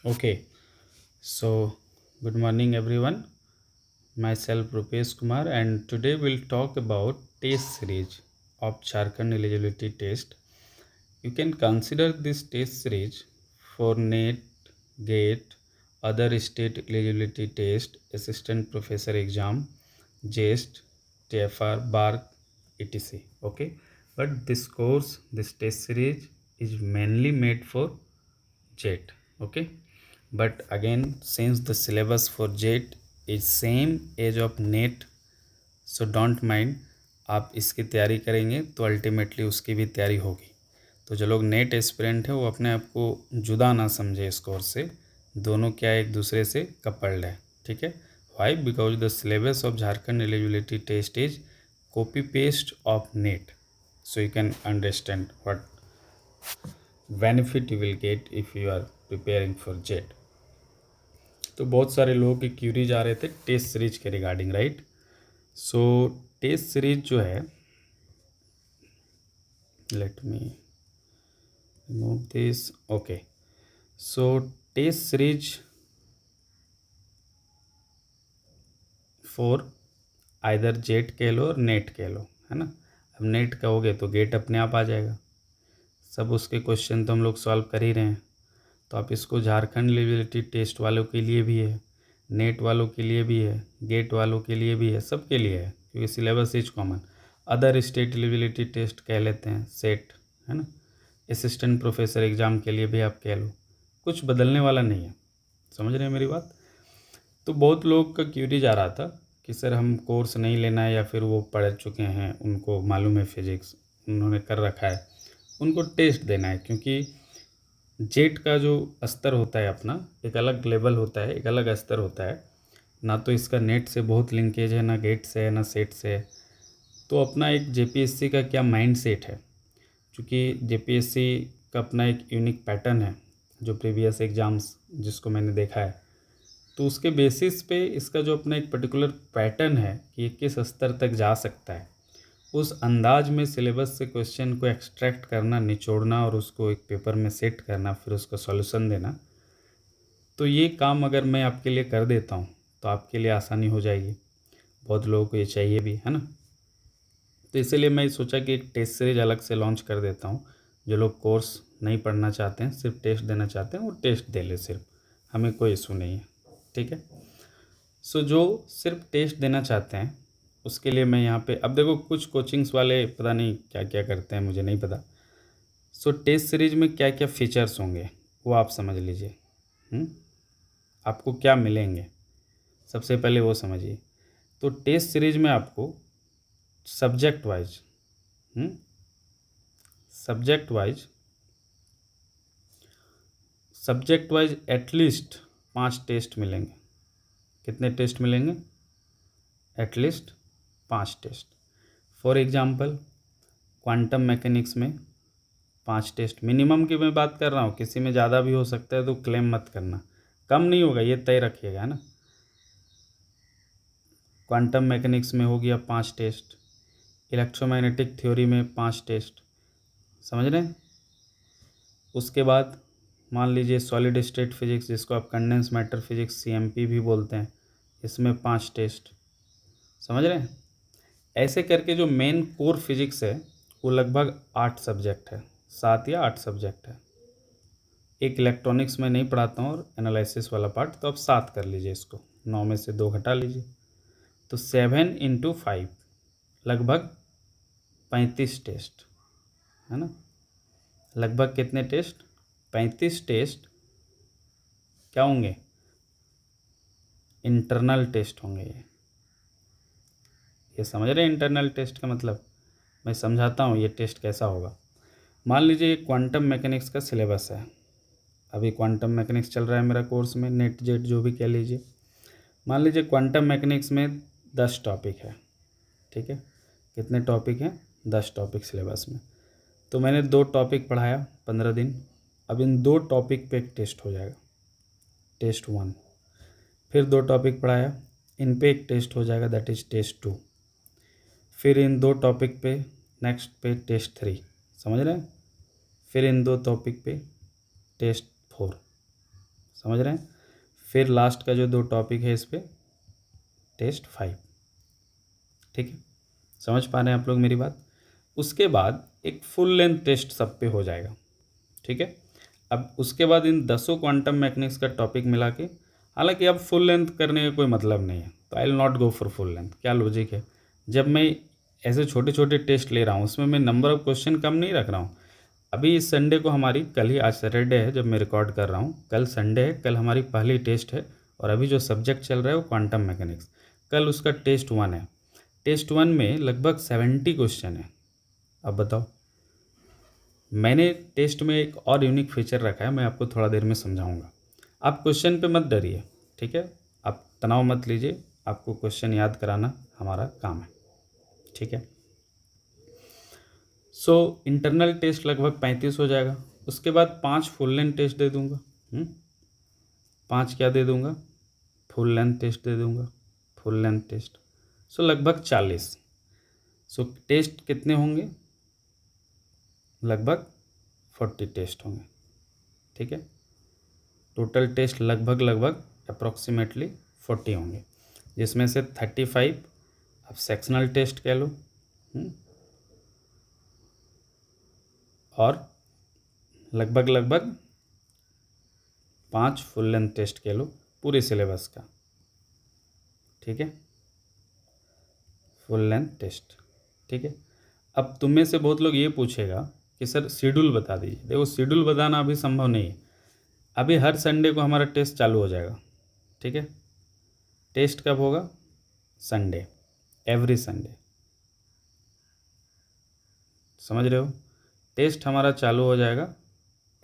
Okay, so good morning everyone. Myself Rupesh Kumar, and today we'll talk about test series of Jharkhand eligibility test. You can consider this test series for NET, GATE, other state eligibility test, assistant professor exam, JEST, TFR, BARC, etc. Okay, but this test series is mainly made for JET. Okay, but again, since the syllabus for JET is same age of NET, so don't mind, आप इसकी तैयारी करेंगे तो ultimately उसकी भी तैयारी होगी। तो जो लोग नेट एस्पिरेंट है वो अपने आप को जुदा ना समझे इस कोर्स से, दोनों क्या एक दूसरे से कपल्ड है। ठीक है, why? Because the syllabus of Jharkhand eligibility test is copy paste of NET, so you can understand what benefit you will get if you are preparing for JET. तो बहुत सारे लोगों की क्यूरीज आ रहे थे टेस्ट सीरीज के regarding, right? So test series जो है, let me remove this. Okay, so test series for either JET कह लो और नेट कह लो, है ना। अब नेट कहोगे तो गेट अपने आप आ जाएगा, सब उसके क्वेश्चन तो हम लोग सॉल्व कर ही रहे हैं। तो आप इसको झारखंड एलिजिबिलिटी टेस्ट वालों के लिए भी है, नेट वालों के लिए भी है, गेट वालों के लिए भी है, सबके लिए है, क्योंकि syllabus is common. Other state eligibility test कह लेते हैं, सेट, है ना। असिस्टेंट प्रोफेसर एग्ज़ाम के लिए भी आप कह लो, कुछ बदलने वाला नहीं है। समझ रहे हैं मेरी बात? तो बहुत लोग का क्यूरी जा रहा था कि सर हम कोर्स नहीं लेना है, या फिर वो पढ़ चुके हैं, उनको मालूम है फिजिक्स, उन्होंने कर रखा है, उनको टेस्ट देना है। क्योंकि जेट का जो स्तर होता है अपना, एक अलग लेवल होता है, एक अलग स्तर होता है। ना तो इसका नेट से बहुत लिंकेज है, ना गेट से है, ना सेट से है। तो अपना एक जेपीएससी का क्या माइंड सेट है, क्योंकि जेपीएससी का अपना एक यूनिक पैटर्न है, जो प्रीवियस एग्ज़ाम्स जिसको मैंने देखा है, तो उसके बेसिस पे इसका जो अपना एक पर्टिकुलर पैटर्न है कि ये किस स्तर तक जा सकता है, उस अंदाज में सिलेबस से क्वेश्चन को एक्सट्रैक्ट करना, निचोड़ना और उसको एक पेपर में सेट करना, फिर उसका सॉल्यूशन देना। तो ये काम अगर मैं आपके लिए कर देता हूँ तो आपके लिए आसानी हो जाएगी। बहुत लोगों को ये चाहिए भी, है ना। तो इसीलिए मैं सोचा कि एक टेस्ट सीरीज अलग से लॉन्च कर देता हूँ। जो लोग कोर्स नहीं पढ़ना चाहते हैं, सिर्फ टेस्ट देना चाहते हैं, वो टेस्ट दे ले, सिर्फ, हमें कोई इशू नहीं है। ठीक है, सो जो सिर्फ टेस्ट देना चाहते हैं उसके लिए मैं यहाँ पे, अब देखो कुछ कोचिंग्स वाले पता नहीं क्या क्या करते हैं, मुझे नहीं पता। सो टेस्ट सीरीज में क्या क्या फीचर्स होंगे वो आप समझ लीजिए। आपको क्या मिलेंगे, सबसे पहले वो समझिए। तो टेस्ट सीरीज में आपको subject wise subject wise subject wise at least 5 test मिलेंगे। कितने टेस्ट मिलेंगे? At least 5 test. For example, quantum mechanics में 5 टेस्ट मिनिमम की मैं बात कर रहा हूँ, किसी में ज़्यादा भी हो सकता है, तो क्लेम मत करना, कम नहीं होगा, ये तय रखिएगा, है ना। क्वांटम मैकेनिक्स में हो गया 5 टेस्ट, इलेक्ट्रोमैग्नेटिक थ्योरी में 5 टेस्ट, समझ रहे हैं। उसके बाद मान लीजिए सॉलिड स्टेट फिजिक्स, जिसको आप कंडेंस मैटर फिजिक्स सीएमपी भी बोलते हैं, इसमें 5 टेस्ट, समझ रहे हैं। ऐसे करके जो मेन कोर फिजिक्स है वो लगभग 8 सब्जेक्ट है, 7 या 8 सब्जेक्ट है। एक इलेक्ट्रॉनिक्स में नहीं पढ़ाता हूँ और एनालिसिस वाला पार्ट, तो आप 7 कर लीजिए, इसको 9 में से 2 घटा लीजिए, तो 7 × 5 लगभग 35 टेस्ट, है ना। लगभग कितने टेस्ट? 35 टेस्ट क्या होंगे? इंटरनल टेस्ट होंगे ये समझ रहे हैं इंटरनल टेस्ट का मतलब? मैं समझाता हूँ ये टेस्ट कैसा होगा। मान लीजिए ये क्वांटम मैकेनिक्स का सिलेबस है, अभी क्वांटम मैकेनिक्स चल रहा है मेरा कोर्स में, नेट जेट जो भी कह लीजिए। मान लीजिए क्वांटम मैकेनिक्स में 10 टॉपिक है, ठीक है। कितने टॉपिक हैं? 10 टॉपिक सिलेबस में। तो मैंने 2 टॉपिक पढ़ाया 15 दिन, अब इन 2 टॉपिक पे एक टेस्ट हो जाएगा, टेस्ट 1। फिर 2 टॉपिक पढ़ाया, इन पे एक टेस्ट हो जाएगा, दैट इज़ टेस्ट 2। फिर इन 2 टॉपिक पे नेक्स्ट पे टेस्ट 3, समझ रहे हैं। फिर इन 2 टॉपिक पे टेस्ट 4, समझ रहे हैं। फिर लास्ट का जो 2 टॉपिक है इस पे टेस्ट 5, ठीक है, समझ पा रहे हैं आप लोग मेरी बात। उसके बाद एक फुल लेंथ टेस्ट सब पे हो जाएगा, ठीक है। अब उसके बाद इन 10 क्वांटम मैकेनिक्स का टॉपिक मिला के, हालांकि अब फुल लेंथ करने का कोई मतलब नहीं है, तो I will not go for full length. क्या लॉजिक है, जब मैं ऐसे छोटे छोटे टेस्ट ले रहा हूँ उसमें मैं नंबर ऑफ क्वेश्चन कम नहीं रख रहा हूँ। अभी इस संडे को हमारी, कल ही, आज सैटरडे है जब मैं रिकॉर्ड कर रहा हूँ, कल संडे है, कल हमारी पहली टेस्ट है। और अभी जो सब्जेक्ट चल रहा है वो क्वांटम मैकेनिक्स, कल उसका टेस्ट 1 है। टेस्ट 1 में लगभग 70 क्वेश्चन है। अब बताओ, मैंने टेस्ट में एक और यूनिक फीचर रखा है, मैं आपको थोड़ा देर में समझाऊंगा। आप क्वेश्चन पे मत डरिए, ठीक है, आप तनाव मत लीजिए, आपको क्वेश्चन याद कराना हमारा काम है, ठीक है। सो इंटरनल टेस्ट लगभग 35 हो जाएगा। उसके बाद 5 फुल लेंथ टेस्ट दे दूंगा। 5 क्या दे दूंगा, फुल लेंथ टेस्ट दे दूंगा, फुल लेंथ टेस्ट। सो लगभग 40। सो टेस्ट कितने होंगे, लगभग 40 टेस्ट होंगे, ठीक है। टोटल टेस्ट लगभग अप्रॉक्सीमेटली 40 होंगे, जिसमें से 35 अब सेक्शनल टेस्ट कह लो, और लगभग 5 फुल लेंथ टेस्ट कह लो पूरे सिलेबस का, ठीक है, फुल लेंथ टेस्ट, ठीक है। अब तुम में से बहुत लोग ये पूछेगा कि सर शेड्यूल बता दीजिए। देखो, शेड्यूल बताना अभी संभव नहीं है। अभी हर संडे को हमारा टेस्ट चालू हो जाएगा, ठीक है। टेस्ट कब होगा, संडे, एवरी संडे, समझ रहे हो। टेस्ट हमारा चालू हो जाएगा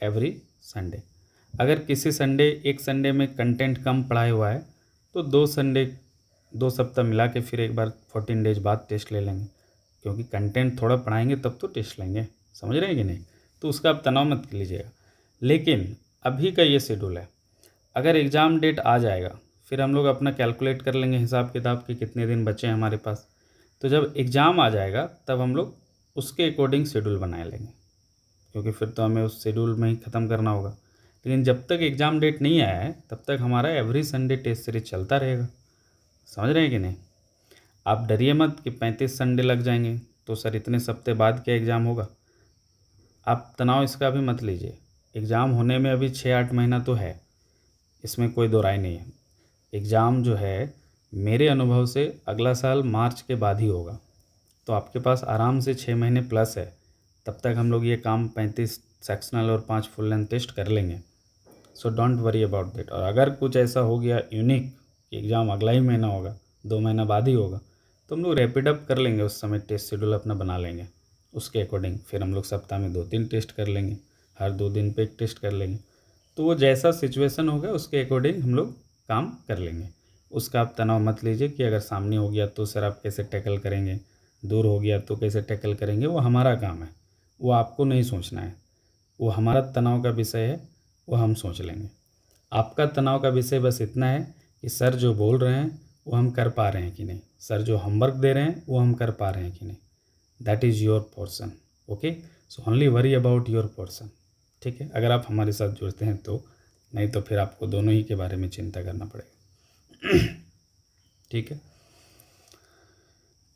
एवरी संडे। अगर किसी संडे, एक संडे में कंटेंट कम पढ़ाया हुआ है तो 2 सप्ताह मिला के फिर एक बार 14 डेज बाद टेस्ट ले लेंगे, क्योंकि कंटेंट थोड़ा पढ़ाएंगे तब तो टेस्ट लेंगे, समझ रहे हैं कि नहीं। तो उसका आप तनाव मत लीजिएगा। लेकिन अभी का ये शेड्यूल है, अगर एग्ज़ाम डेट आ जाएगा फिर हम लोग अपना कैलकुलेट कर लेंगे हिसाब किताब कि कितने दिन बचे हैं हमारे पास। तो जब एग्ज़ाम आ जाएगा तब हम लोग उसके अकॉर्डिंग शेड्यूल बना लेंगे, क्योंकि फिर तो हमें उस शेड्यूल में ही ख़त्म करना होगा। लेकिन जब तक एग्ज़ाम डेट नहीं आया है तब तक हमारा एवरी संडे टेस्ट सीरीज चलता रहेगा, समझ रहे हैं कि नहीं। आप डरिए मत कि 35 संडे लग जाएंगे तो सर इतने सप्ते बाद क्या एग्ज़ाम होगा। आप तनाव इसका अभी मत लीजिए, एग्ज़ाम होने में अभी 6-8 महीना तो है, इसमें कोई दो राय नहीं है। एग्ज़ाम जो है मेरे अनुभव से अगला साल मार्च के बाद ही होगा, तो आपके पास आराम से 6 महीने प्लस है। तब तक हम लोग ये काम 35 सेक्शनल और 5 फुल लेंथ टेस्ट कर लेंगे। So don't worry about that. और अगर कुछ ऐसा हो गया यूनिक कि एग्ज़ाम अगला ही महीना होगा, 2 महीना बाद ही होगा, तो हम लोग रैपिड अप कर लेंगे, उस समय टेस्ट शेड्यूल अपना बना लेंगे उसके अकॉर्डिंग। फिर हम लोग सप्ताह में 2-3 टेस्ट कर लेंगे, हर 2 दिन पे एक टेस्ट कर लेंगे। तो वो जैसा सिचुएशन होगा उसके अकॉर्डिंग हम लोग काम कर लेंगे। उसका आप तनाव मत लीजिए कि अगर सामने हो गया तो सर आप कैसे टैकल करेंगे, दूर हो गया तो कैसे टैकल करेंगे। वो हमारा काम है, वो आपको नहीं सोचना है, वो हमारा तनाव का विषय है, वो हम सोच लेंगे। आपका तनाव का विषय बस इतना है कि सर जो बोल रहे हैं वो हम कर पा रहे हैं कि नहीं, सर जो होमवर्क दे रहे हैं वो हम कर पा रहे हैं कि नहीं। That is your portion, okay. So only worry about your portion, ठीक है, अगर आप हमारे साथ जुड़ते हैं तो। नहीं तो फिर आपको दोनों ही के बारे में चिंता करना पड़ेगा, ठीक है,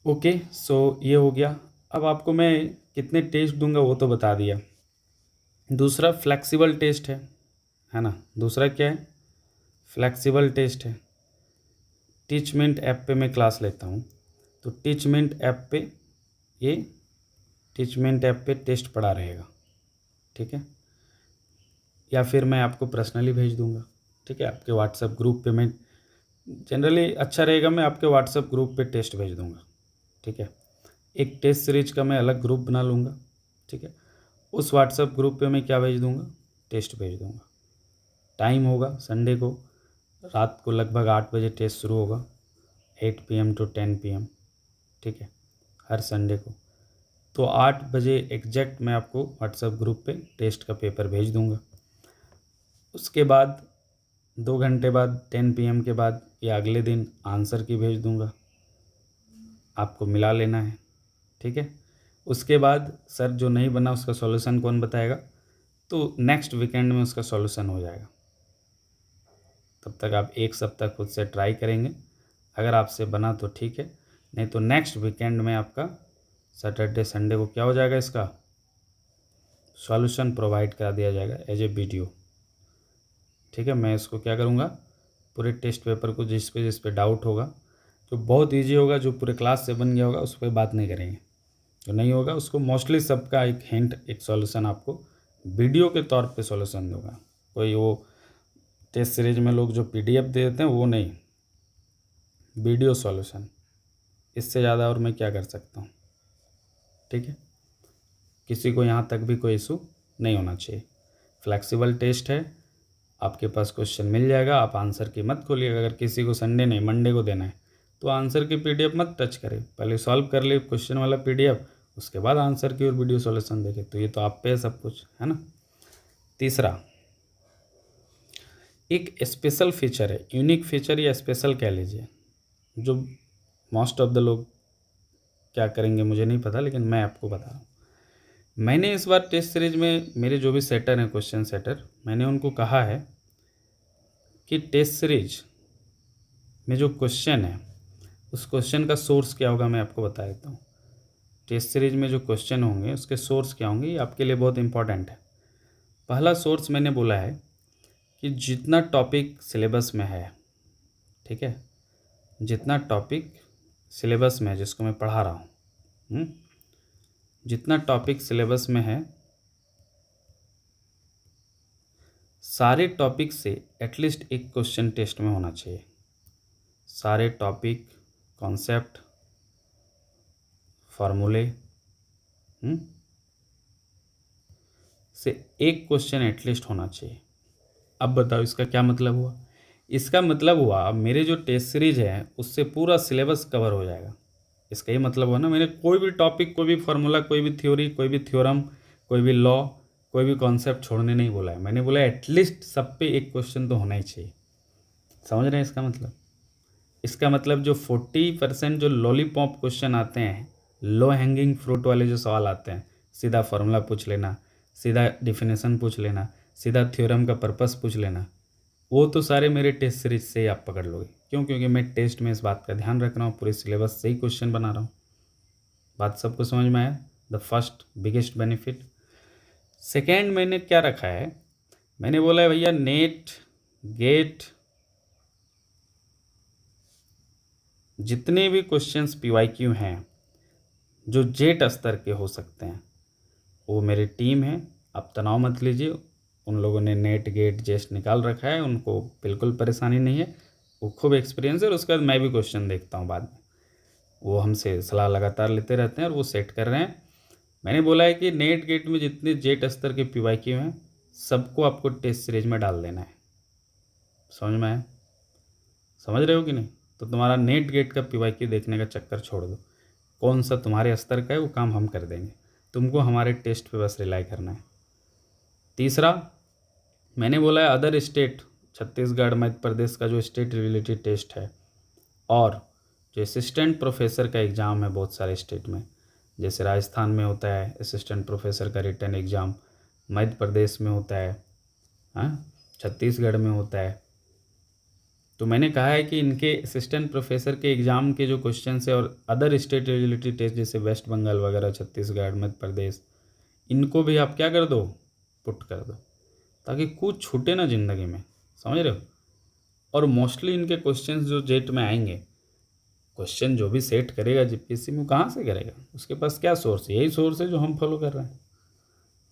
ओके। सो ये हो गया। अब आपको मैं कितने टेस्ट दूंगा वो तो बता दिया। दूसरा फ्लेक्सिबल टेस्ट है ना। दूसरा क्या है, फ्लेक्सिबल टेस्ट है। टीचमेंट ऐप पे मैं क्लास लेता हूँ, तो टीचमेंट ऐप पे ये टीचमेंट ऐप पे टेस्ट पड़ा रहेगा, ठीक है। या फिर मैं आपको पर्सनली भेज दूंगा, ठीक है, आपके व्हाट्सएप ग्रुप पे। मैं जनरली अच्छा रहेगा, मैं आपके व्हाट्सएप ग्रुप पे टेस्ट भेज दूंगा, ठीक है। एक टेस्ट सीरीज का मैं अलग ग्रुप बना लूँगा, ठीक है। उस व्हाट्सएप ग्रुप पे मैं क्या भेज दूंगा, टेस्ट भेज दूंगा। टाइम होगा संडे को रात को लगभग 8 बजे टेस्ट शुरू होगा, 8 PM to 10 PM, ठीक है, हर संडे को। तो 8 बजे एग्जैक्ट मैं आपको व्हाट्सएप ग्रुप पे टेस्ट का पेपर भेज दूंगा। उसके बाद 2 घंटे बाद 10 PM के बाद या अगले दिन आंसर की भेज दूंगा, आपको मिला लेना है, ठीक है। उसके बाद सर जो नहीं बना उसका सॉल्यूशन कौन बताएगा, तो नेक्स्ट वीकेंड में उसका सॉल्यूशन हो जाएगा, तब तक आप एक सप्ताह खुद से ट्राई करेंगे। अगर आपसे बना तो ठीक है, नहीं तो नेक्स्ट वीकेंड में आपका सैटरडे संडे को क्या हो जाएगा, इसका सॉल्यूशन प्रोवाइड करा दिया जाएगा एज ए वीडियो। ठीक है, मैं इसको क्या करूँगा, पूरे टेस्ट पेपर को जिस पे डाउट होगा, जो बहुत इजी होगा, जो पूरे क्लास से बन गया होगा, उस पर बात नहीं करेंगे। जो नहीं होगा उसको मोस्टली सबका एक हिंट, एक सॉल्यूशन आपको वीडियो के तौर पे सॉल्यूशन दूंगा। कोई वो टेस्ट सीरीज में लोग जो पीडीएफ दे देते हैं वो नहीं, वीडियो सॉल्यूशन। इससे ज़्यादा और मैं क्या कर सकता हूँ। ठीक है, किसी को यहाँ तक भी कोई इशू नहीं होना चाहिए। फ्लेक्सिबल टेस्ट है, आपके पास क्वेश्चन मिल जाएगा, आप आंसर की मत खोलिएगा। अगर किसी को संडे नहीं मंडे को देना है तो आंसर की पीडीएफ मत टच करें, पहले सॉल्व कर ले क्वेश्चन वाला पीडीएफ, उसके बाद आंसर की और वीडियो सॉल्यूशन देखें। तो ये तो आप पे है सब कुछ, है ना। तीसरा, एक स्पेशल फीचर है, यूनिक फीचर या स्पेशल कह लीजिए, जो मोस्ट ऑफ द लोग क्या करेंगे मुझे नहीं पता, लेकिन मैं आपको बता रहा हूँ। मैंने इस बार टेस्ट सीरीज में मेरे जो भी सेटर हैं, क्वेश्चन सेटर, मैंने उनको कहा है कि टेस्ट सीरीज में जो क्वेश्चन है उस क्वेश्चन का सोर्स क्या होगा, मैं आपको बता देता हूँ। टेस्ट सीरीज में जो क्वेश्चन होंगे उसके सोर्स क्या होंगे, ये आपके लिए बहुत इंपॉर्टेंट है। पहला सोर्स मैंने बोला है कि जितना टॉपिक सिलेबस में है, ठीक है, जितना टॉपिक सिलेबस में है जिसको मैं पढ़ा रहा हूँ, जितना टॉपिक सिलेबस में है, सारे टॉपिक से एटलीस्ट एक क्वेश्चन टेस्ट में होना चाहिए। सारे टॉपिक, कॉन्सेप्ट, फार्मूले से एक क्वेश्चन एटलीस्ट होना चाहिए। अब बताओ इसका क्या मतलब हुआ। इसका मतलब हुआ मेरे जो टेस्ट सीरीज है उससे पूरा सिलेबस कवर हो जाएगा। इसका ये मतलब हुआ ना, मैंने कोई भी टॉपिक, कोई भी फार्मूला, कोई भी थ्योरी, कोई भी थ्योरम, कोई भी लॉ, कोई भी कॉन्सेप्ट छोड़ने नहीं बोला है। मैंने बोला एटलीस्ट सब पे एक क्वेश्चन तो होना ही चाहिए। समझ रहे हैं इसका मतलब। इसका मतलब जो 40% जो लॉलीपॉप क्वेश्चन आते हैं, लो हैंगिंग फ्रूट वाले जो सवाल आते हैं, सीधा फार्मूला पूछ लेना, सीधा डिफिनेशन पूछ लेना, सीधा थ्योरम का पर्पस पूछ लेना, वो तो सारे मेरे टेस्ट सीरीज से ही आप पकड़ लोगे। क्यों? क्योंकि मैं टेस्ट में इस बात का ध्यान रख रहा हूँ, पूरे सिलेबस से ही क्वेश्चन बना रहा हूँ। बात सबको समझ में आया। The first biggest benefit. Second मैंने क्या रखा है, मैंने बोला है भैया नेट, गेट, जितने भी क्वेश्चंस पीवाईक्यू हैं जो जेट स्तर के हो सकते हैं, वो मेरी टीम है, आप तनाव मत लीजिए। उन लोगों ने नेट, गेट, जेस्ट निकाल रखा है, उनको बिल्कुल परेशानी नहीं है, वो खूब एक्सपीरियंस है। और उसके बाद मैं भी क्वेश्चन देखता हूँ बाद में, वो हमसे सलाह लगातार लेते रहते हैं और वो सेट कर रहे हैं। मैंने बोला है कि नेट, गेट में जितने जेट स्तर के पीवाईक्यू हैं सबको आपको टेस्ट सीरीज में डाल देना है। समझ में आया? समझ रहे हो कि नहीं? तो तुम्हारा नेट, गेट का पीवाईक्यू देखने का चक्कर छोड़ दो, कौन सा तुम्हारे स्तर का है वो काम हम कर देंगे, तुमको हमारे टेस्ट पे बस रिलाई करना है। तीसरा मैंने बोला है अदर स्टेट, छत्तीसगढ़, मध्य प्रदेश का जो स्टेट रिलेटेड टेस्ट है, और जो असिस्टेंट प्रोफेसर का एग्ज़ाम है बहुत सारे स्टेट में, जैसे राजस्थान में होता है असिस्टेंट प्रोफेसर का रिटन एग्ज़ाम, मध्य प्रदेश में होता है, हाँ, छत्तीसगढ़ में होता है। तो मैंने कहा है कि इनके असिस्टेंट प्रोफेसर के एग्ज़ाम के जो क्वेश्चन है और अदर स्टेट रिलेटेड टेस्ट जैसे वेस्ट बंगाल वगैरह, छत्तीसगढ़, मध्य प्रदेश, इनको भी आप क्या कर दो, पुट कर दो, ताकि कुछ छूटे ना ज़िंदगी में। समझ रहे हो? और मोस्टली इनके क्वेश्चंस जो जेट में आएंगे, क्वेश्चन जो भी सेट करेगा जीपीएससी में, कहाँ से करेगा, उसके पास क्या सोर्स है? यही सोर्स है जो हम फॉलो कर रहे हैं।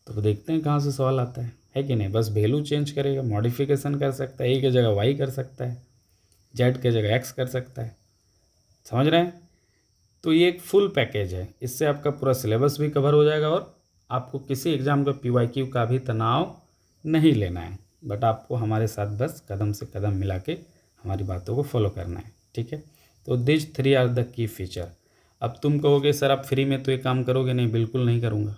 तो देखते हैं कहाँ से सवाल आता है कि नहीं। बस वैल्यू चेंज करेगा, मॉडिफिकेशन कर सकता है, ए की जगह वाई कर सकता है, जेड की जगह एक्स कर सकता है। समझ रहे हैं? तो ये एक फुल पैकेज है, इससे आपका पूरा सिलेबस भी कवर हो जाएगा और आपको किसी एग्ज़ाम का पीवाईक्यू का भी तनाव नहीं लेना है। बट आपको हमारे साथ बस कदम से कदम मिला के हमारी बातों को फॉलो करना है। ठीक है? तो this 3 are the key feature. अब तुम कहोगे सर आप फ्री में तो ये काम करोगे नहीं? बिल्कुल नहीं करूँगा।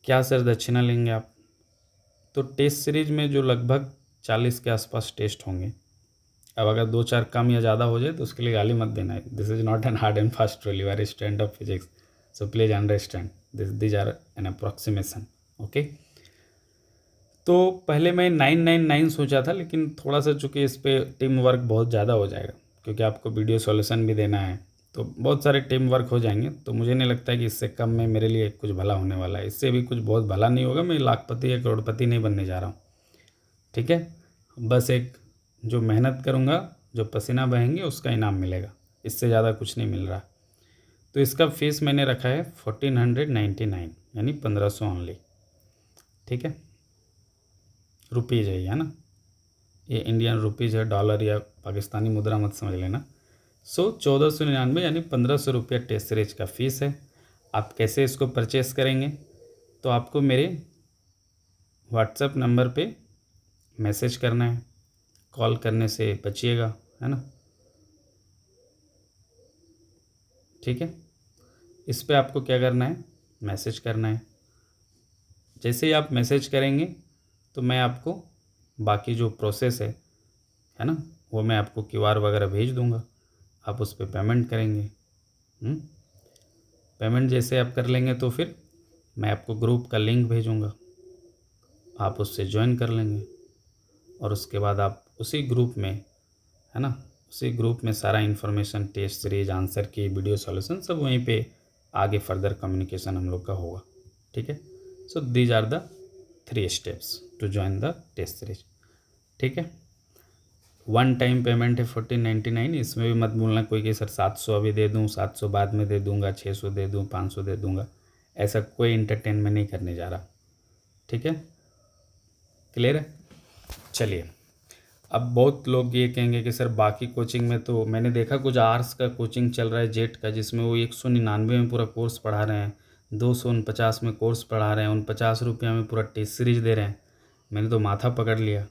क्या सर दक्षिणा लेंगे आप? तो टेस्ट सीरीज में जो लगभग 40 के आसपास टेस्ट होंगे, अब अगर 2-4 कम या ज़्यादा हो जाए तो उसके लिए गाली मत देना है। This is not an hard and fast rule, you are student of physics, so please understand this are an approximation. Okay, तो पहले मैं 999 सोचा था, लेकिन थोड़ा सा चूँकि इस पर टीम वर्क बहुत ज़्यादा हो जाएगा, क्योंकि आपको वीडियो सॉल्यूशन भी देना है, तो बहुत सारे टीम वर्क हो जाएंगे। तो मुझे नहीं लगता है कि इससे कम में मेरे लिए कुछ भला होने वाला है। इससे भी कुछ बहुत भला नहीं होगा। मैं लाखपति या करोड़पति नहीं बनने जा रहा हूँ, ठीक है। बस एक जो मेहनत करूँगा, जो पसीना बहेंगे, उसका इनाम मिलेगा, इससे ज़्यादा कुछ नहीं मिल रहा। तो इसका फीस मैंने रखा है 1499, यानी 1500 ओनली, ठीक है। रुपीज़ है ये, है ना, ये इंडियन रुपीज़ है, डॉलर या पाकिस्तानी मुद्रा मत समझ लेना। 1499 यानी 1500 रुपया टेस्ट सीरीज का फ़ीस है। आप कैसे इसको परचेस करेंगे? तो आपको मेरे व्हाट्सएप नंबर पे मैसेज करना है, कॉल करने से बचिएगा, है ना, ठीक है। इस पे आपको क्या करना है, मैसेज करना है। जैसे ही आप मैसेज करेंगे तो मैं आपको बाकी जो प्रोसेस है ना, वो मैं आपको क्यूआर वगैरह भेज दूंगा, आप उस पर पेमेंट करेंगे। पेमेंट जैसे आप कर लेंगे तो फिर मैं आपको ग्रुप का लिंक भेजूंगा, आप उससे ज्वाइन कर लेंगे, और उसके बाद आप उसी ग्रुप में, है ना, उसी ग्रुप में सारा इन्फॉर्मेशन, टेस्ट सीरीज, आंसर की, वीडियो सॉल्यूशन, सब वहीं पे आगे फर्दर कम्युनिकेशन हम लोग का होगा, ठीक है। So these are the 3 steps to join the test series, ठीक है। वन टाइम पेमेंट है 1499। इसमें भी मत बोलना कोई कि सर 700 अभी दे दूँ, 700 बाद में दे दूँगा, 600 दे दूँ, 500 दे दूँगा, ऐसा कोई इंटरटेनमेंट नहीं करने जा रहा, ठीक है। क्लियर है? चलिए, अब बहुत लोग ये कहेंगे कि सर बाकी कोचिंग में तो मैंने देखा कुछ आर्ट्स का कोचिंग चल रहा है जेट का, जिसमें वो 199 में पूरा कोर्स पढ़ा रहे हैं, 249 में कोर्स पढ़ा रहे हैं, 49 रुपया में पूरा टेस्ट सीरीज दे रहे हैं। मैंने तो माथा पकड़ लिया।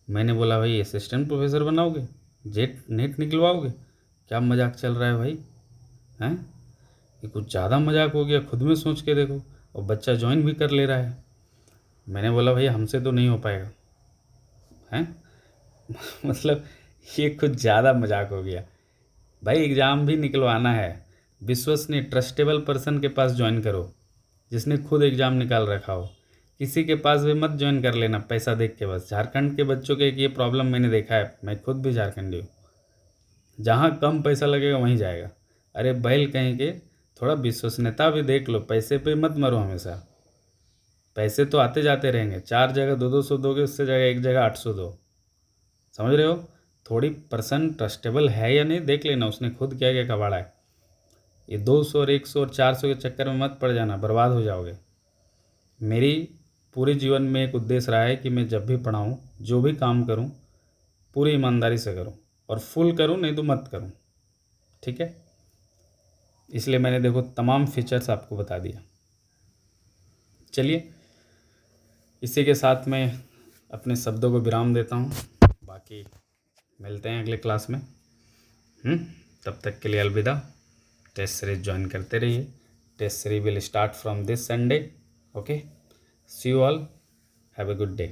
मैंने बोला भाई असिस्टेंट प्रोफेसर बनाओगे, जेट नेट निकलवाओगे, क्या मजाक चल रहा है भाई, हैं? ये कुछ ज़्यादा मजाक हो गया, खुद में सोच के देखो, और बच्चा ज्वाइन भी कर ले रहा है। मैंने बोला भाई हमसे तो नहीं हो पाएगा, हैं? मतलब ये कुछ ज़्यादा मजाक हो गया भाई। एग्ज़ाम भी निकलवाना है, विश्वसनीय ट्रस्टेबल पर्सन के पास ज्वाइन करो, जिसने खुद एग्ज़ाम निकाल रखा हो। किसी के पास भी मत ज्वाइन कर लेना पैसा देख के। बस झारखंड के बच्चों के ये प्रॉब्लम मैंने देखा है, मैं खुद भी झारखंडी हूँ। जहाँ कम पैसा लगेगा वहीं जाएगा। अरे बैल कहीं के, थोड़ा विश्वसनीयता भी देख लो, पैसे पे मत मरो हमेशा। पैसे तो आते जाते रहेंगे, 4 जगह 200 दोगे, उससे जगह एक जगह 800 दो, समझ रहे हो। थोड़ी पर्सन ट्रस्टेबल है या नहीं देख लेना, उसने खुद क्या क्या कबाड़ा है। ये 200 और 100 और 400 के चक्कर में मत पड़ जाना, बर्बाद हो जाओगे। मेरी पूरे जीवन में एक उद्देश्य रहा है कि मैं जब भी पढ़ाऊँ, जो भी काम करूँ, पूरी ईमानदारी से करूँ, और फुल करूँ, नहीं तो मत करूँ, ठीक है। इसलिए मैंने देखो तमाम फीचर्स आपको बता दिया। चलिए, इसी के साथ मैं अपने शब्दों को विराम देता हूँ। बाकी मिलते हैं अगले क्लास में। तब तक के लिए अलविदा। टेस्ट सीरीज ज्वाइन करते रहिए। Test series will start from this Sunday. Okay, see you all, have a good day.